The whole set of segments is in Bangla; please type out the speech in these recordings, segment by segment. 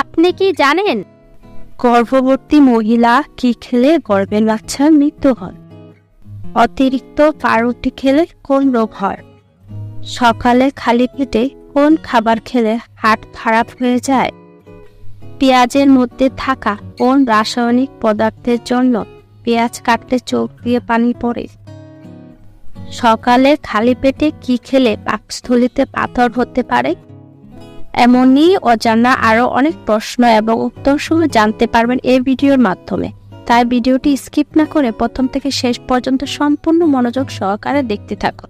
আপনি কি জানেন গর্ভবতী মহিলা কি খেলে গর্ভের বাচ্চার মৃত্যু হয়? অতিরিক্ত পাউরুটি খেলে কোন রোগ হয়? সকালে খালি পেটে কোন খাবার খেলে হার্ট খারাপ হয়ে যায়? পেঁয়াজের মধ্যে থাকা কোন রাসায়নিক পদার্থের জন্য পেঁয়াজ কাটলে চোখ দিয়ে পানি পড়ে? সকালে খালি পেটে কি খেলে পাকস্থলীতে পাথর হতে পারে? এমনই অজানা আরও অনেক প্রশ্ন এবং উত্তর সহ জানতে পারবেন এই ভিডিওর মাধ্যমে। তাই ভিডিওটি স্কিপ না করে প্রথম থেকে শেষ পর্যন্ত সম্পূর্ণ মনোযোগ সহকারে দেখতে থাকুন।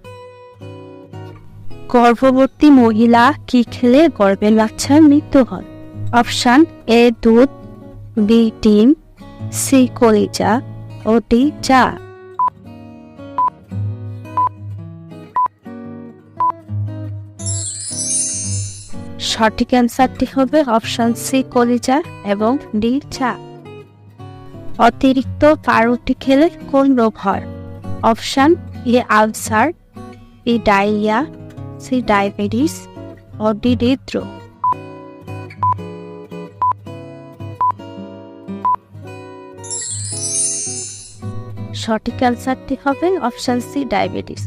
গর্ভবতী মহিলা কি খেলে গর্ভের বাচ্চার মৃত্যু হয়? অপশন এ দুধ, বি ডিম, সি কলিজা ও ডি চা। সঠিক অ্যান্সারটি হবে অপশন সি কলিজা এবং ডি চা। অতিরিক্ত পাউরুটি খেলে কোন রোগ হয়? Option A ulcer, B diarrhoea, C diabetes ও ডি হৃদরোগ। সঠিক অ্যান্সারটি হবে অপশন সি ডায়াবেটিস।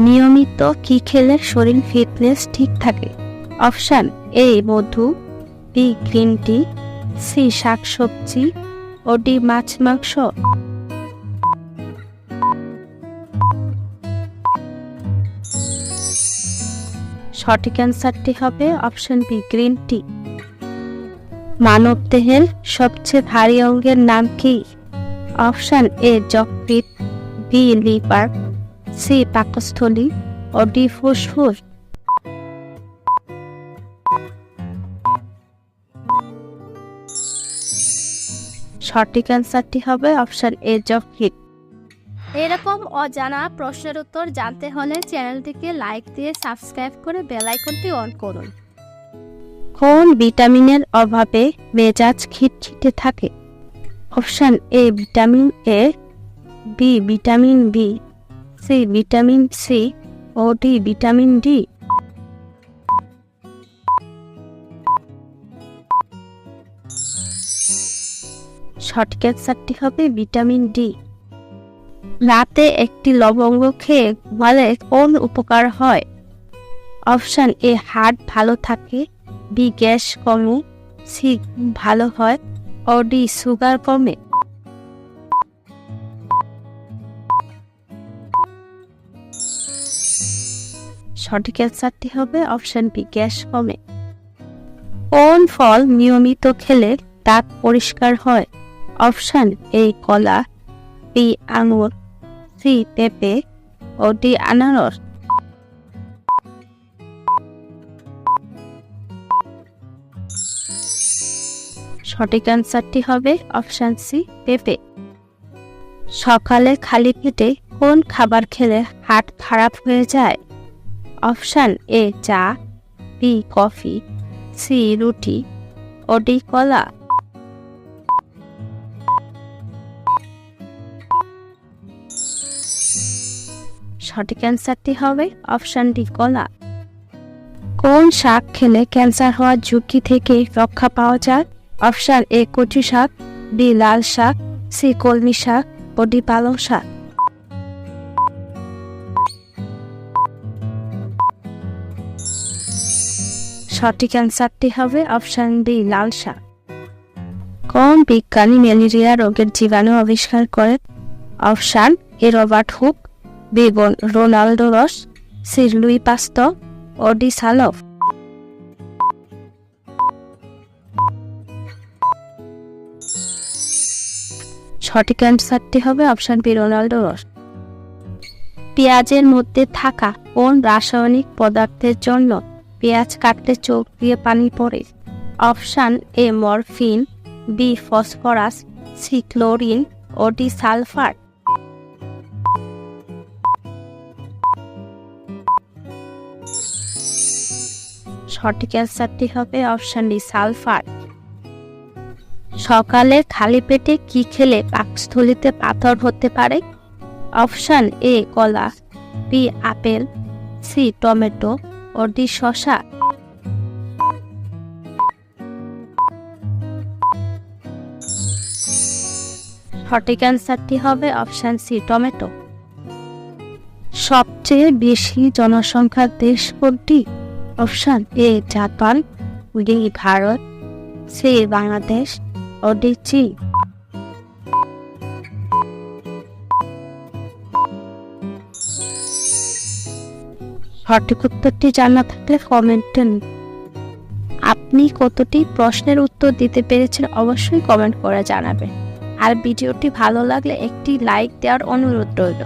নিয়মিত কি খেলে শরীর ফিটনেস ঠিক থাকে? অপশন এ মধু, বি গ্রিন টি, সি শাকসবজি ও ডি মাছ মাংস। সঠিক অ্যান্সারটি হবে অপশন বি গ্রিন টি। মানব দেহের সবচেয়ে ভারী অঙ্গের নাম কি? অপশন এ যকৃৎ, বি লিভার, সি পাকস্থলী ও ডি ফুসফুস। সঠিক অ্যান্সারটি হবে অপশন এ যকৃৎ। এরকম অজানা প্রশ্নের উত্তর জানতে হলে চ্যানেলটিকে লাইক দিয়ে সাবস্ক্রাইব করে বেল আইকনটি অন করুন। কোন ভিটামিনের অভাবে মেজাজ খিটখিটে থাকে? Option A vitamin A, B vitamin B, C vitamin C ও ডি ভিটামিন ডি। সঠিক অ্যান্সারটি হবে ভিটামিন ডি। রাতে একটি লবঙ্গ খেয়ে ঘুমালে কোন উপকার হয়? অপশন এ হার্ট ভালো থাকে, বি গ্যাস কমে, সি ভালো হয় ও ডি সুগার কমে। সঠিক অ্যান্সারটি হবে অপশন বি গ্যাস কমে। কোন ফল নিয়মিত খেলে দাঁত পরিষ্কার হয়? অপশন এ কলা, বি আঙুর, সি পেঁপে ও ডি আনারস। সঠিক অ্যান্সারটি হবে অপশন সি পেঁপে। সকালে খালি পেটে কোন খাবার খেলে হার্ট খারাপ হয়ে যায়? অপশন এ চা, বি কফি, সি রুটি ও ডি কলা। সঠিক অ্যান্সারটি হবে অপশন ডি কলা। কোন শাক খেলে ক্যান্সার হওয়ার ঝুঁকি থেকে রক্ষা পাওয়া যায়? অপশন এ কচু শাক, বি লাল শাক, সি কলমি শাক ও ডি পালং শাক। সঠিক অ্যান্সারটি হবে অপশন ডি লাল শাক। কোন বিজ্ঞানী ম্যালেরিয়া রোগের জীবাণু আবিষ্কার করেন? Option A Robert Hooke, B Ronaldo Ross, C Louis Pasteur ও ডি সালভ। সঠিক অ্যান্সারটি হবে অপশন বি রোনাল্ডো রস। পেঁয়াজের মধ্যে থাকা কোন রাসায়নিক পদার্থের জন্য পেঁয়াজ কাটলে চোখ দিয়ে পানি পড়ে? Option A morphine, B phosphorus, C chlorine ও ডি সালফার। সঠিক অ্যান্সারটি হবে অপশন ডি সালফার। সকালে খালি পেটে কি খেলে পাকস্থলীতে পাথর হতে পারে? অপশন এ কলা, বি আপেল, সি টমেটো ও ডি শসা। সঠিক অ্যান্সারটি হবে অপশান সি, টমেটো। সবচেয়ে বেশি জনসংখ্যার দেশ কোনটি? Option A Japan, B Bharat, C Bangladesh ও ডি চীন। সঠিক উত্তরটি জানা থাকলে কমেন্টে আপনি কতটি প্রশ্নের উত্তর দিতে পেরেছেন অবশ্যই কমেন্ট করে জানাবেন। আর ভিডিওটি ভালো লাগলে একটি লাইক দেওয়ার অনুরোধ রইল।